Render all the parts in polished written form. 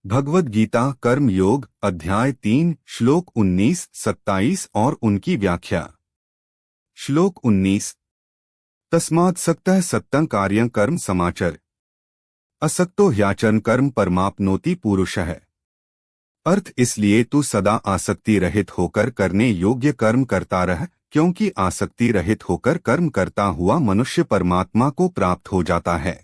भगवद गीता कर्म योग अध्याय 3 श्लोक 19-27 और उनकी व्याख्या। श्लोक 19। तस्मात् सक्तः सत्तं कार्यं कर्म समाचर असक्तो ह्याचरण कर्म परमाप्नोति पुरुषः। अर्थ इसलिए तू सदा आसक्ति रहित होकर करने योग्य कर्म करता रह, क्योंकि आसक्ति रहित होकर कर्म करता हुआ मनुष्य परमात्मा को प्राप्त हो जाता है।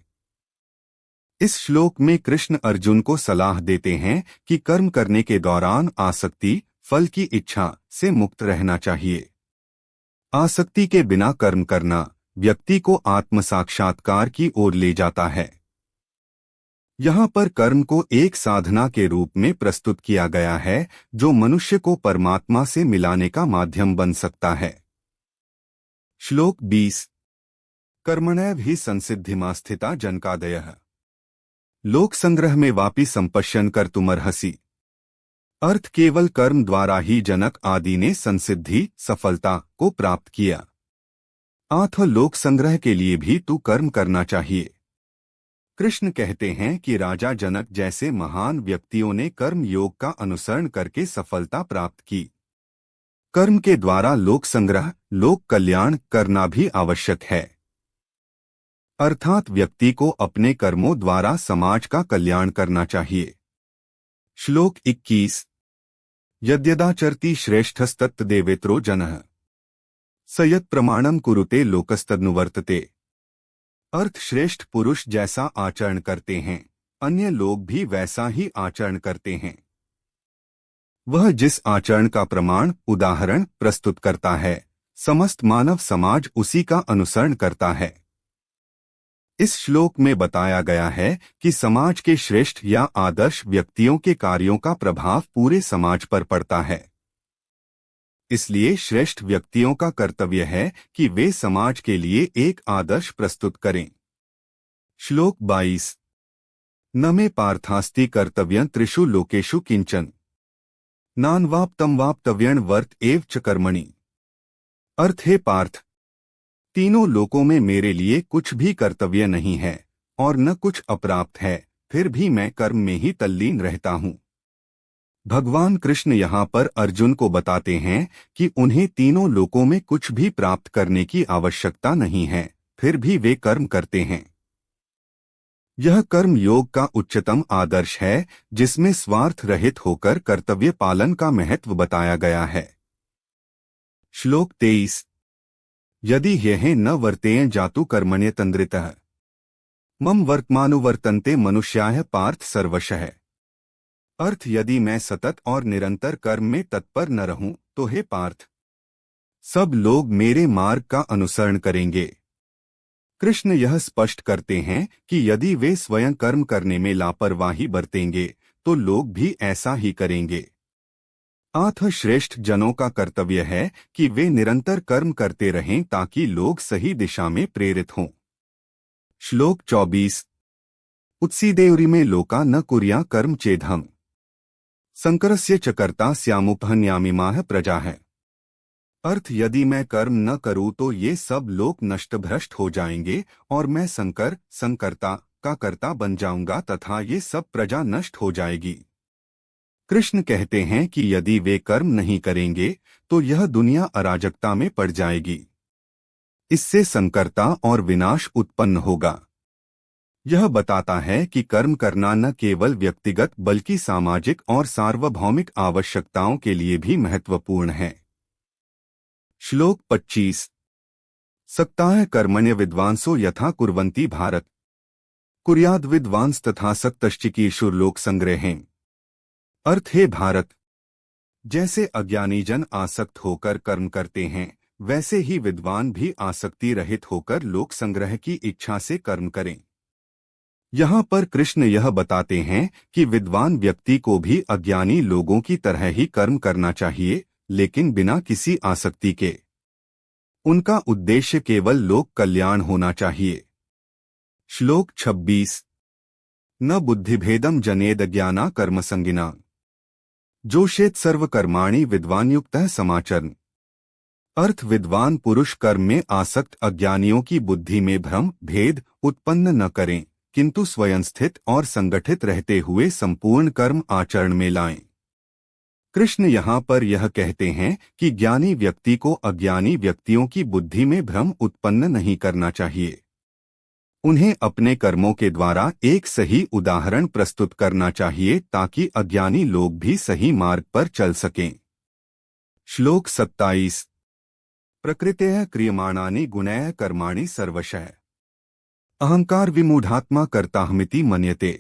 इस श्लोक में कृष्ण अर्जुन को सलाह देते हैं कि कर्म करने के दौरान आसक्ति, फल की इच्छा से मुक्त रहना चाहिए। आसक्ति के बिना कर्म करना व्यक्ति को आत्म साक्षात्कार की ओर ले जाता है। यहाँ पर कर्म को एक साधना के रूप में प्रस्तुत किया गया है, जो मनुष्य को परमात्मा से मिलाने का माध्यम बन सकता है। श्लोक 20। कर्मणैव हि संसिद्धिमा स्थिता जनकादयः लोक संग्रह में वापि संपश्यन कर तुमर्हसि। अर्थ केवल कर्म द्वारा ही जनक आदि ने संसिद्धि सफलता को प्राप्त किया, अतः लोक संग्रह के लिए भी तू कर्म करना चाहिए। कृष्ण कहते हैं कि राजा जनक जैसे महान व्यक्तियों ने कर्म योग का अनुसरण करके सफलता प्राप्त की। कर्म के द्वारा लोक संग्रह, लोक कल्याण करना भी आवश्यक है, अर्थात व्यक्ति को अपने कर्मों द्वारा समाज का कल्याण करना चाहिए। श्लोक 21। यद्यदाचरति श्रेष्ठस्तत्तदेवेतरो जनः स यत् प्रमाणम कुरुते लोकस्तदनुवर्तते। अर्थ श्रेष्ठ पुरुष जैसा आचरण करते हैं, अन्य लोग भी वैसा ही आचरण करते हैं। वह जिस आचरण का प्रमाण उदाहरण प्रस्तुत करता है, समस्त मानव समाज उसी का अनुसरण करता है। इस श्लोक में बताया गया है कि समाज के श्रेष्ठ या आदर्श व्यक्तियों के कार्यों का प्रभाव पूरे समाज पर पड़ता है। इसलिए श्रेष्ठ व्यक्तियों का कर्तव्य है कि वे समाज के लिए एक आदर्श प्रस्तुत करें। श्लोक 22। न मे पार्थास्ति कर्तव्यं त्रिषु लोकेषु किंचन नान्वाप्तं वाप्तव्यं वर्त एव च कर्मणि। अर्थ है पार्थ, तीनों लोकों में मेरे लिए कुछ भी कर्तव्य नहीं है और न कुछ अप्राप्त है, फिर भी मैं कर्म में ही तल्लीन रहता हूँ। भगवान कृष्ण यहाँ पर अर्जुन को बताते हैं कि उन्हें तीनों लोकों में कुछ भी प्राप्त करने की आवश्यकता नहीं है, फिर भी वे कर्म करते हैं। यह कर्म योग का उच्चतम आदर्श है, जिसमें स्वार्थ रहित होकर कर्तव्य पालन का महत्व बताया गया है। श्लोक 23। यदि ह्येह न वर्तेयं जातु कर्मण्यतन्द्रितः मम वर्तमानुवर्तन्ते मनुष्याः पार्थ सर्वशः। अर्थ यदि मैं सतत और निरंतर कर्म में तत्पर न रहूं तो हे पार्थ, सब लोग मेरे मार्ग का अनुसरण करेंगे। कृष्ण यह स्पष्ट करते हैं कि यदि वे स्वयं कर्म करने में लापरवाही बरतेंगे तो लोग भी ऐसा ही करेंगे। अतः श्रेष्ठ जनों का कर्तव्य है कि वे निरंतर कर्म करते रहें ताकि लोग सही दिशा में प्रेरित हों। श्लोक 24। उत्सीदेवरि में लोका न कुर्या कर्म चेदहम् संकरस्य च कर्ता स्यामुपहन्यामिमाः प्रजाः। अर्थ यदि मैं कर्म न करूं तो ये सब लोग नष्ट भ्रष्ट हो जाएंगे और मैं संकर्ता का कर्ता बन जाऊंगा तथा ये सब प्रजा नष्ट हो जाएगी। कृष्ण कहते हैं कि यदि वे कर्म नहीं करेंगे तो यह दुनिया अराजकता में पड़ जाएगी। इससे संकरता और विनाश उत्पन्न होगा। यह बताता है कि कर्म करना न केवल व्यक्तिगत बल्कि सामाजिक और सार्वभौमिक आवश्यकताओं के लिए भी महत्वपूर्ण है। श्लोक 25। सक्ताः कर्मण्य विद्वांसो यथा कुर्वन्ति भारत कुर्याद् विद्वांस तथा सक्तश्चिकीर्षुर्लोक संग्रहें। अर्थ है भारत, जैसे अज्ञानी जन आसक्त होकर कर्म करते हैं, वैसे ही विद्वान भी आसक्ति रहित होकर लोक संग्रह की इच्छा से कर्म करें। यहाँ पर कृष्ण यह बताते हैं कि विद्वान व्यक्ति को भी अज्ञानी लोगों की तरह ही कर्म करना चाहिए, लेकिन बिना किसी आसक्ति के। उनका उद्देश्य केवल लोक कल्याण होना चाहिए। श्लोक 26। न बुद्धिभेदम जनेद ज्ञाना कर्मसंगिना जोषेत सर्वकर्माणि विद्वानयुक्तः समाचरन्। अर्थ विद्वान पुरुष कर्म में आसक्त अज्ञानियों की बुद्धि में भ्रम भेद उत्पन्न न करें, किंतु स्वयं स्थित और संगठित रहते हुए संपूर्ण कर्म आचरण में लाएं। कृष्ण यहाँ पर यह कहते हैं कि ज्ञानी व्यक्ति को अज्ञानी व्यक्तियों की बुद्धि में भ्रम उत्पन्न नहीं करना चाहिए। उन्हें अपने कर्मों के द्वारा एक सही उदाहरण प्रस्तुत करना चाहिए ताकि अज्ञानी लोग भी सही मार्ग पर चल सकें। श्लोक 27। प्रकृतेः क्रियमाणानि गुणैः कर्माणि सर्वशः अहंकार विमूढ़ात्मा कर्ताहमिति मन्यते।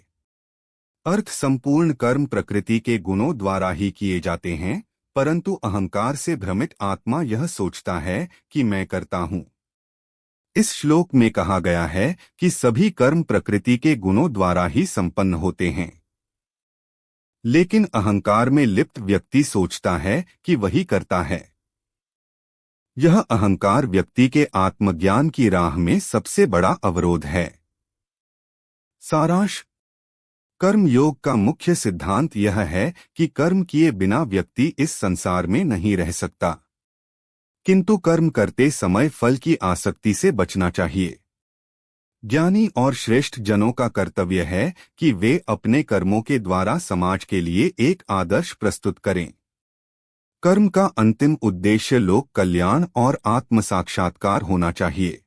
अर्थ संपूर्ण कर्म प्रकृति के गुणों द्वारा ही किए जाते हैं, परंतु अहंकार से भ्रमित आत्मा यह सोचता है कि मैं करता हूँ। इस श्लोक में कहा गया है कि सभी कर्म प्रकृति के गुणों द्वारा ही संपन्न होते हैं, लेकिन अहंकार में लिप्त व्यक्ति सोचता है कि वही करता है। यह अहंकार व्यक्ति के आत्मज्ञान की राह में सबसे बड़ा अवरोध है। सारांश। कर्म योग का मुख्य सिद्धांत यह है कि कर्म किए बिना व्यक्ति इस संसार में नहीं रह सकता, किंतु कर्म करते समय फल की आसक्ति से बचना चाहिए। ज्ञानी और श्रेष्ठ जनों का कर्तव्य है कि वे अपने कर्मों के द्वारा समाज के लिए एक आदर्श प्रस्तुत करें। कर्म का अंतिम उद्देश्य लोक कल्याण और आत्म साक्षात्कार होना चाहिए।